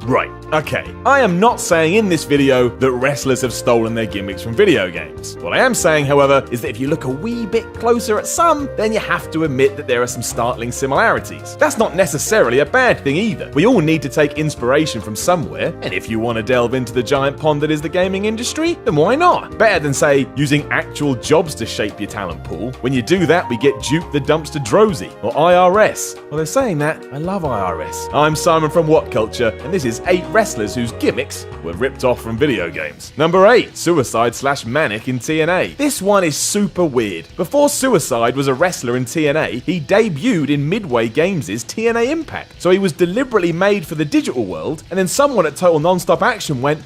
Right, okay. I am not saying in this video that wrestlers have stolen their gimmicks from video games. What I am saying, however, is that if you look a wee bit closer at some, then you have to admit that there are some startling similarities. That's not necessarily a bad thing either. We all need to take inspiration from somewhere, and if you want to delve into the giant pond that is the gaming industry, then why not? Better than, say, using actual jobs to shape your talent pool. When you do that, we get Duke the Dumpster Drozy, or IRS. Well, they're saying that. I love IRS. I'm Simon from What Culture, and this is 8 wrestlers whose gimmicks were ripped off from video games. Number 8, Suicide/Manic in TNA. This one is super weird. Before Suicide was a wrestler in TNA, he debuted in Midway Games' TNA Impact. So he was deliberately made for the digital world, and then someone at Total Nonstop Action went,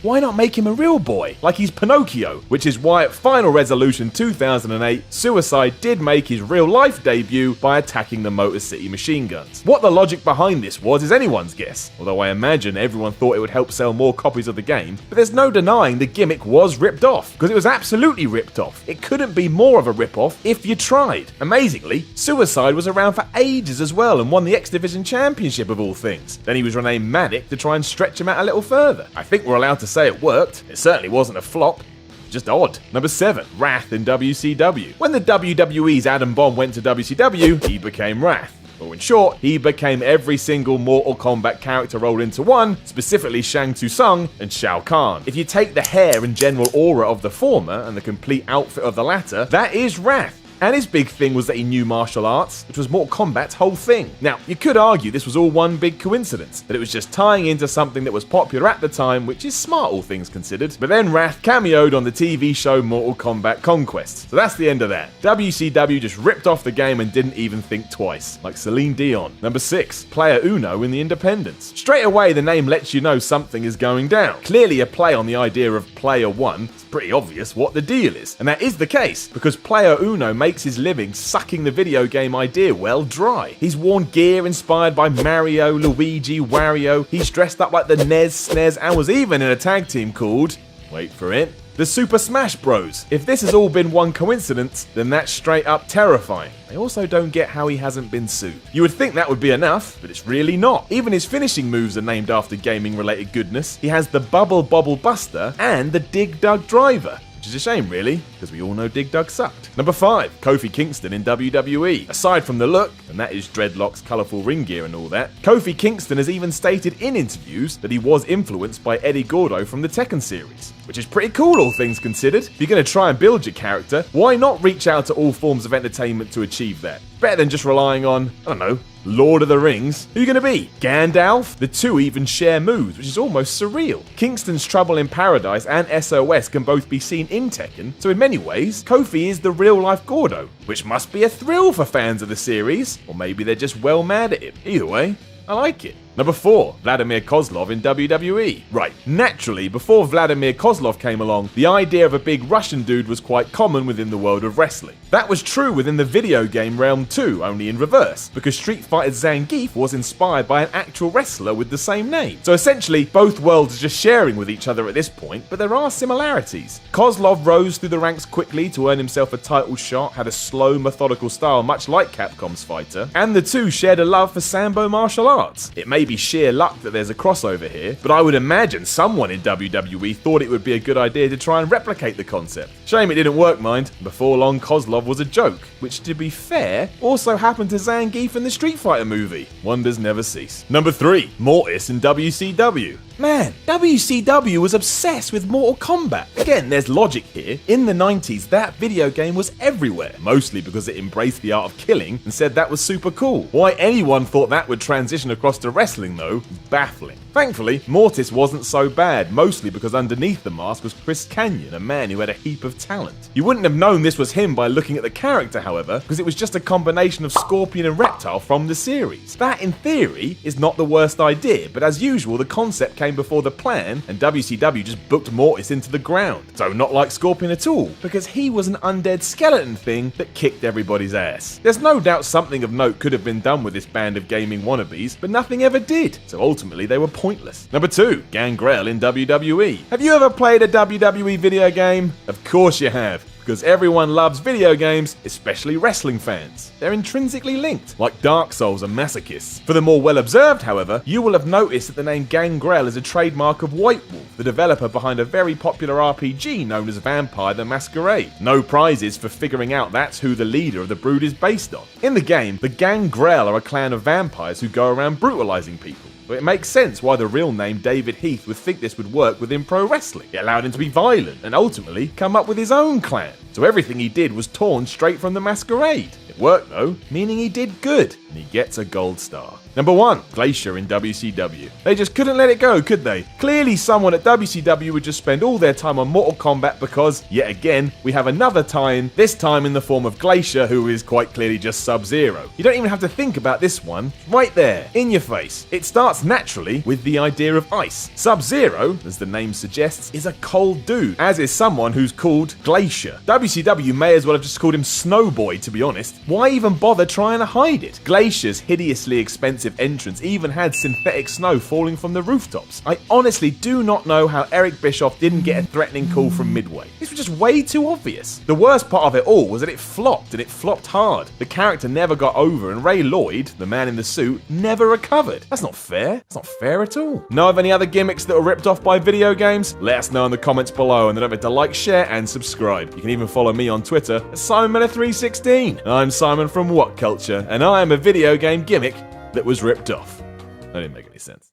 why not make him a real boy? Like he's Pinocchio, which is why at Final Resolution 2008, Suicide did make his real life debut by attacking the Motor City Machine Guns. What the logic behind this was is anyone's guess, although I imagine everyone thought it would help sell more copies of the game, but there's no denying the gimmick was ripped off, because it was absolutely ripped off. It couldn't be more of a rip-off if you tried. Amazingly, Suicide was around for ages as well and won the X Division Championship of all things. Then he was renamed Manic to try and stretch him out a little further. I think we're allowed to say it worked. It certainly wasn't a flop. Just odd. Number 7, Wrath in WCW. When the WWE's Adam Bomb went to WCW, he became Wrath. Or in short, he became every single Mortal Kombat character rolled into one, specifically Shang Tsung and Shao Kahn. If you take the hair and general aura of the former and the complete outfit of the latter, that is Wrath. And his big thing was that he knew martial arts, which was Mortal Kombat's whole thing. Now, you could argue this was all one big coincidence, that it was just tying into something that was popular at the time, which is smart all things considered. But then Wrath cameoed on the TV show Mortal Kombat Conquest. So that's the end of that. WCW just ripped off the game and didn't even think twice, like Celine Dion. Number 6, Player Uno in the Independents. Straight away, the name lets you know something is going down. Clearly a play on the idea of Player One. It's pretty obvious what the deal is. And that is the case, because Player Uno makes his living sucking the video game idea well dry. He's worn gear inspired by Mario, Luigi, Wario. He's dressed up like the NES, SNES, and was even in a tag team called, wait for it, the Super Smash Bros. If this has all been one coincidence, then that's straight up terrifying. I also don't get how he hasn't been sued. You would think that would be enough, but it's really not. Even his finishing moves are named after gaming-related goodness. He has the Bubble Bobble Buster and the Dig Dug Driver. Which is a shame, really, because we all know Dig Dug sucked. Number 5, Kofi Kingston in WWE. Aside from the look, and that is dreadlocks, colourful ring gear and all that, Kofi Kingston has even stated in interviews that he was influenced by Eddie Gordo from the Tekken series, which is pretty cool all things considered. If you're going to try and build your character, why not reach out to all forms of entertainment to achieve that? Better than just relying on, I don't know, Lord of the Rings. Who are you going to be? Gandalf? The two even share moves, which is almost surreal. Kingston's Trouble in Paradise and SOS can both be seen in Tekken, so in many ways, Kofi is the real-life Gordo, which must be a thrill for fans of the series, or maybe they're just well mad at him. Either way, I like it. Number 4, Vladimir Kozlov in WWE. Right, naturally, before Vladimir Kozlov came along, the idea of a big Russian dude was quite common within the world of wrestling. That was true within the video game realm too, only in reverse, because Street Fighter's Zangief was inspired by an actual wrestler with the same name. So essentially, both worlds are just sharing with each other at this point, but there are similarities. Kozlov rose through the ranks quickly to earn himself a title shot, had a slow, methodical style much like Capcom's fighter, and the two shared a love for Sambo martial arts. It may be sheer luck that there's a crossover here, but I would imagine someone in WWE thought it would be a good idea to try and replicate the concept. Shame it didn't work, mind. Before long, Kozlov was a joke, which, to be fair, also happened to Zangief in the Street Fighter movie. Wonders never cease. Number 3, Mortis in WCW. Man, WCW was obsessed with Mortal Kombat. Again, there's logic here. In the 90s, that video game was everywhere, mostly because it embraced the art of killing and said that was super cool. Why anyone thought that would transition across to wrestling, though, is baffling. Thankfully, Mortis wasn't so bad, mostly because underneath the mask was Chris Kanyon, a man who had a heap of talent. You wouldn't have known this was him by looking at the character, however, because it was just a combination of Scorpion and Reptile from the series. That, in theory, is not the worst idea, but as usual, the concept came before the plan, and WCW just booked Mortis into the ground. So not like Scorpion at all, because he was an undead skeleton thing that kicked everybody's ass. There's no doubt something of note could have been done with this band of gaming wannabes, but nothing ever did, so ultimately they were pointless. Number 2, Gangrel in WWE. Have you ever played a WWE video game? Of course you have, because everyone loves video games, especially wrestling fans. They're intrinsically linked, like Dark Souls and masochists. For the more well-observed, however, you will have noticed that the name Gangrel is a trademark of White Wolf, the developer behind a very popular RPG known as Vampire the Masquerade. No prizes for figuring out that's who the leader of the Brood is based on. In the game, the Gangrel are a clan of vampires who go around brutalizing people. But it makes sense why the real name David Heath would think this would work within pro wrestling. It allowed him to be violent and ultimately come up with his own clan. So everything he did was torn straight from the Masquerade. It worked though, meaning he did good, and he gets a gold star. Number 1, Glacier in WCW. They just couldn't let it go, could they? Clearly someone at WCW would just spend all their time on Mortal Kombat because, yet again, we have another tie-in, this time in the form of Glacier, who is quite clearly just Sub-Zero. You don't even have to think about this one. Right there, in your face. It starts naturally with the idea of ice. Sub-Zero, as the name suggests, is a cold dude, as is someone who's called Glacier. WCW may as well have just called him Snowboy, to be honest. Why even bother trying to hide it? Glacier's hideously expensive entrance even had synthetic snow falling from the rooftops. I honestly do not know how Eric Bischoff didn't get a threatening call from Midway. This was just way too obvious. The worst part of it all was that it flopped, and it flopped hard. The character never got over, and Ray Lloyd, the man in the suit, never recovered. That's not fair. That's not fair at all. Know of any other gimmicks that were ripped off by video games? Let us know in the comments below, and don't forget to like, share, and subscribe. You can even follow me on Twitter at SimonMiller316. I'm Simon from What Culture, and I am a video game gimmick that was ripped off. That didn't make any sense.